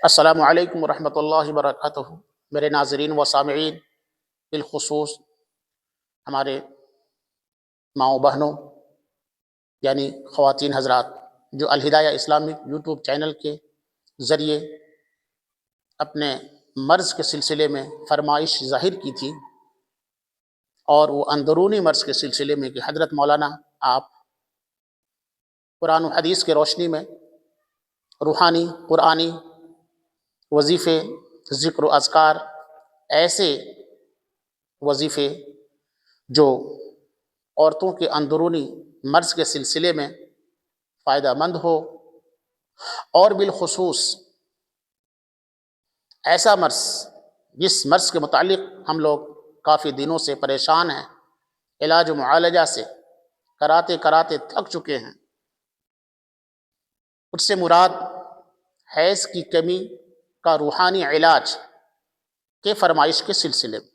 السلام علیکم ورحمۃ اللہ وبرکاتہ۔ میرے ناظرین و سامعین، بالخصوص ہمارے ماؤں بہنوں یعنی خواتین حضرات جو الہدایہ اسلامک یوٹیوب چینل کے ذریعے اپنے مرض کے سلسلے میں فرمائش ظاہر کی تھی، اور وہ اندرونی مرض کے سلسلے میں کہ حضرت مولانا آپ قرآن و حدیث کے روشنی میں روحانی قرآنی وظیفے، ذکر و اذکار، ایسے وظیفے جو عورتوں کے اندرونی مرض کے سلسلے میں فائدہ مند ہو، اور بالخصوص ایسا مرض جس مرض کے متعلق ہم لوگ کافی دنوں سے پریشان ہیں، علاج و معالجہ سے کراتے کراتے تھک چکے ہیں، اس سے مراد حیض کی کمی کا روحانی علاج کے فرمائش کے سلسلے میں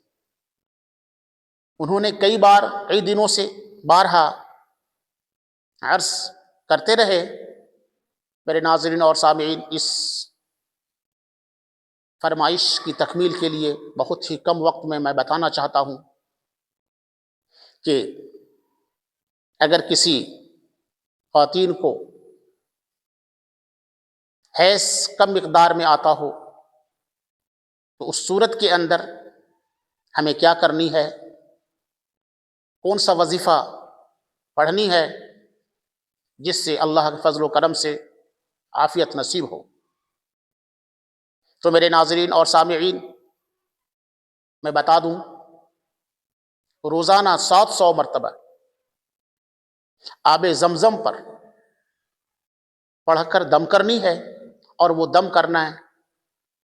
انہوں نے کئی دنوں سے بارہا عرض کرتے رہے۔ میرے ناظرین اور سامعین، اس فرمائش کی تکمیل کے لیے بہت ہی کم وقت میں بتانا چاہتا ہوں کہ اگر کسی خواتین کو حیض کم مقدار میں آتا ہو تو اس صورت کے اندر ہمیں کیا کرنی ہے، کون سا وظیفہ پڑھنی ہے جس سے اللہ کے فضل و کرم سے عافیت نصیب ہو۔ تو میرے ناظرین اور سامعین، میں بتا دوں، روزانہ 700 مرتبہ آب زمزم پر پڑھ کر دم کرنی ہے، اور وہ دم کرنا ہے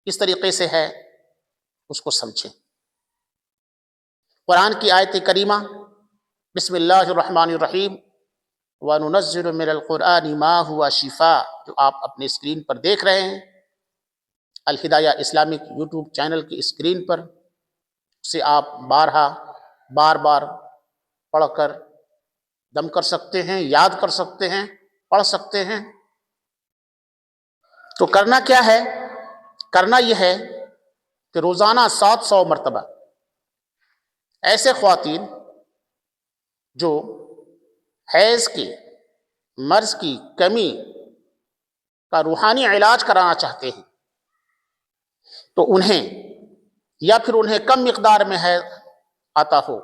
کس طریقے سے ہے اس کو سمجھیں۔ قرآن کی آیت کریمہ بسم اللہ الرحمن الرحیم وَنُنَزِّلُ مِنَ الْقُرْآنِ مَا هُوَ شِفَاء، جو آپ اپنے اسکرین پر دیکھ رہے ہیں، الہدایہ اسلامک یوٹیوب چینل کی اسکرین پر، اسے آپ بار بار پڑھ کر دم کر سکتے ہیں، یاد کر سکتے ہیں، پڑھ سکتے ہیں۔ تو کرنا کیا ہے؟ کرنا یہ ہے کہ روزانہ 700 مرتبہ ایسے خواتین جو حیض کے مرض کی کمی کا روحانی علاج کرانا چاہتے ہیں، تو انہیں یا پھر انہیں کم مقدار میں حیض آتا ہو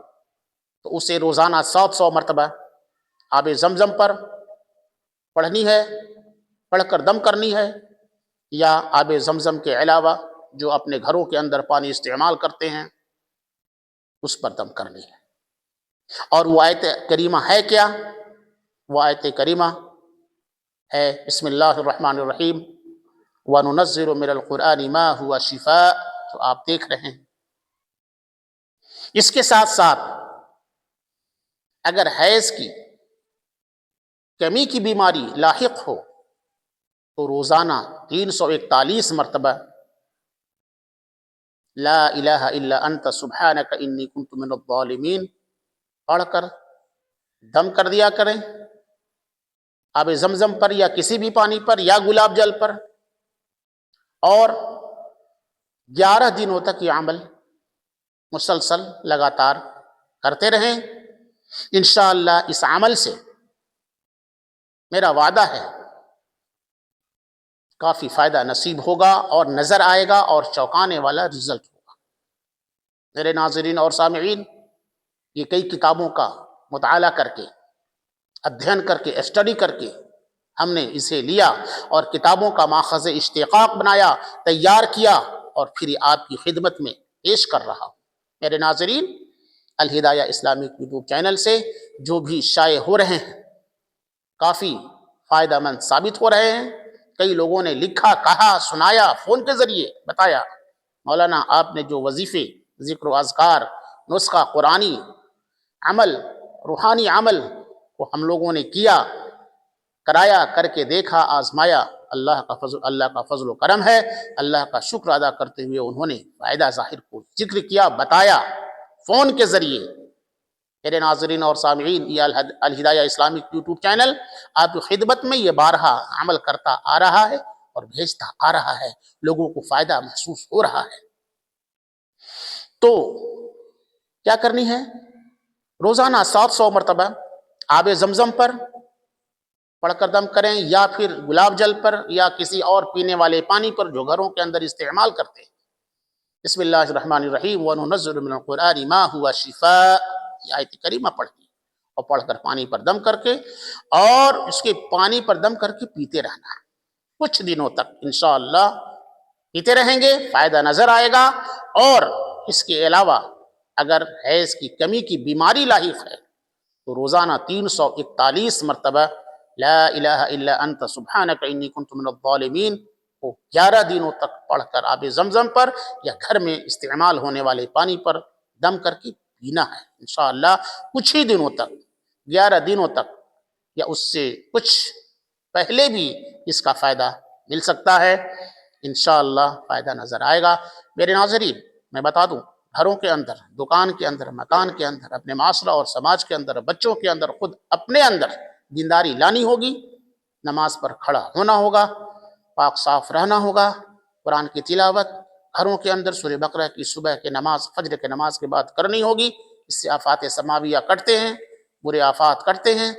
تو اسے روزانہ 700 مرتبہ آب زمزم پر پڑھنی ہے، پڑھ کر دم کرنی ہے، یا آب زمزم کے علاوہ جو اپنے گھروں کے اندر پانی استعمال کرتے ہیں اس پر دم کرنی ہے۔ اور وہ آیت کریمہ ہے کیا؟ وہ آیت کریمہ ہے بسم اللہ الرحمن الرحیم وَنُنَزِّلُ مِنَ الْقُرْآنِ مَا هُوَ شِفَاء، جو آپ دیکھ رہے ہیں۔ اس کے ساتھ ساتھ اگر حیض کی کمی کی بیماری لاحق ہو تو روزانہ 341 مرتبہ لا الہ الا انت سبحانک انی کنت من الظالمین پڑھ کر دم کر دیا کریں، آب زمزم پر یا کسی بھی پانی پر یا گلاب جل پر، اور 11 دنوں تک یہ عمل مسلسل لگاتار کرتے رہیں۔ انشاءاللہ اس عمل سے میرا وعدہ ہے کافی فائدہ نصیب ہوگا اور نظر آئے گا اور چونکانے والا رزلٹ ہوگا۔ میرے ناظرین اور سامعین، یہ کئی کتابوں کا مطالعہ کر کے، ادھین کر کے، اسٹڈی کر کے ہم نے اسے لیا اور کتابوں کا ماخذ اشتقاق بنایا، تیار کیا، اور پھر یہ آپ کی خدمت میں پیش کر رہا ہوں۔ میرے ناظرین، الہدایہ اسلامک یوٹیوب چینل سے جو بھی شائع ہو رہے ہیں کافی فائدہ مند ثابت ہو رہے ہیں۔ کئی لوگوں نے لکھا، کہا، سنایا، فون کے ذریعے بتایا، مولانا آپ نے جو وظیفے، ذکر و اذکار، نسخہ قرآنی عمل، روحانی عمل کو ہم لوگوں نے کیا، کرایا، کر کے دیکھا، آزمایا، اللہ کا فضل و کرم ہے۔ اللہ کا شکر ادا کرتے ہوئے انہوں نے فائدہ ظاہر کو ذکر کیا، بتایا فون کے ذریعے۔ میرے ناظرین اور سامعین، یہ الہدایہ اسلامک یوٹیوب چینل آپ کی خدمت میں یہ بارہا عمل کرتا آ رہا ہے، اور بھیجتا آ رہا ہے، لوگوں کو فائدہ محسوس ہو رہا ہے۔ تو کیا کرنی ہے؟ روزانہ 700 مرتبہ آب زمزم پر پڑھ کر دم کریں، یا پھر گلاب جل پر، یا کسی اور پینے والے پانی پر جو گھروں کے اندر استعمال کرتے ہیں۔ بسم اللہ الرحمن الرحیم وَنُنَزِّلُ مِنَ الْقُرْآنِ مَا هُوَ شِفَاءٌ، یہ آیت کریمہ پڑھنی اور پڑھ کر پانی پر دم کر کے، اور اس کے پانی پر دم کر کے پیتے رہنا ہے کچھ دنوں تک۔ انشاءاللہ پیتے رہیں گے، فائدہ نظر آئے گا۔ اور اس کے علاوہ اگر حیض کی کمی کی بیماری لاحق ہے تو روزانہ 341 مرتبہ لا الہ الا انت سبحانک انی کنت من الظالمین کو 11 دنوں تک پڑھ کر آب زمزم پر یا گھر میں استعمال ہونے والے پانی پر دم کر کے پینا ہے۔ انشاءاللہ کچھ ہی دنوں تک، 11 دنوں تک یا اس سے کچھ پہلے بھی اس کا فائدہ مل سکتا ہے۔ انشاءاللہ فائدہ نظر آئے گا۔ میرے ناظرین، میں بتا دوں، گھروں کے اندر، دکان کے اندر، مکان کے اندر، اپنے معاشرہ اور سماج کے اندر، بچوں کے اندر، خود اپنے اندر دینداری لانی ہوگی، نماز پر کھڑا ہونا ہوگا، پاک صاف رہنا ہوگا، قرآن کی تلاوت گھروں کے اندر سورہ بقرہ کی صبح کے نماز، فجر کے نماز کے بعد کرنی ہوگی۔ اس سے آفات سماویہ کٹتے ہیں، برے آفات کٹتے ہیں،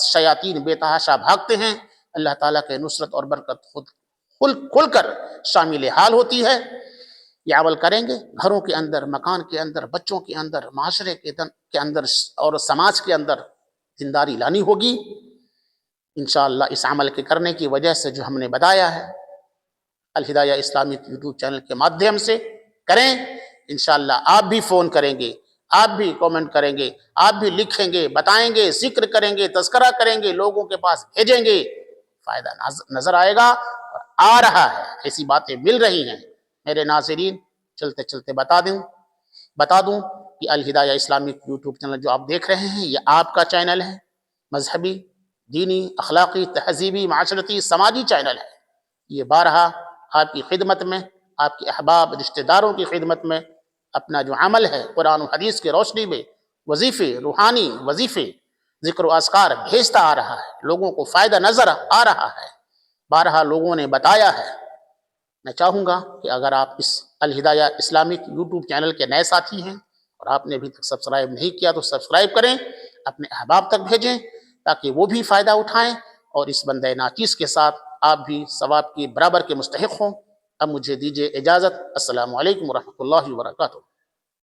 شیاطین بے تحاشا بھاگتے ہیں، اللہ تعالیٰ کے نصرت اور برکت خود کھل کر شامل حال ہوتی ہے۔ یہ عمل کریں گے، گھروں کے اندر، مکان کے اندر، بچوں کے اندر، معاشرے کے اندر اور سماج کے اندر دینداری لانی ہوگی۔ انشاءاللہ اس عمل کے کرنے کی وجہ سے جو ہم نے بتایا ہے، الہدایہ اسلامک یوٹیوب چینل کے مادھیم سے کریں، انشاءاللہ آپ بھی فون کریں گے، آپ بھی کامنٹ کریں گے، آپ بھی لکھیں گے، بتائیں گے، ذکر کریں گے، تذکرہ کریں گے، لوگوں کے پاس بھیجیں گے، فائدہ نظر آئے گا اور آ رہا ہے، ایسی باتیں مل رہی ہیں۔ میرے ناظرین، چلتے چلتے بتا دوں کہ الہدایہ اسلامک یوٹیوب چینل جو آپ دیکھ رہے ہیں، یہ آپ کا چینل ہے، مذہبی، دینی، اخلاقی، تہذیبی، معاشرتی، سماجی چینل ہے۔ یہ بارہا آپ کی خدمت میں، آپ کے احباب، رشتہ داروں کی خدمت میں اپنا جو عمل ہے قرآن و حدیث کی روشنی میں وظیفے، روحانی وظیفے، ذکر و اذکار بھیجتا آ رہا ہے، لوگوں کو فائدہ نظر آ رہا ہے، بارہا لوگوں نے بتایا ہے۔ میں چاہوں گا کہ اگر آپ اس الہدایہ اسلامک یوٹیوب چینل کے نئے ساتھی ہیں اور آپ نے ابھی تک سبسکرائب نہیں کیا تو سبسکرائب کریں، اپنے احباب تک بھیجیں تاکہ وہ بھی فائدہ اٹھائیں، اور اس بندہ ناچیز کے ساتھ آپ بھی ثواب کی برابر کے مستحق ہوں۔ اب مجھے دیجیے اجازت۔ السلام علیکم ورحمۃ اللہ وبرکاتہ۔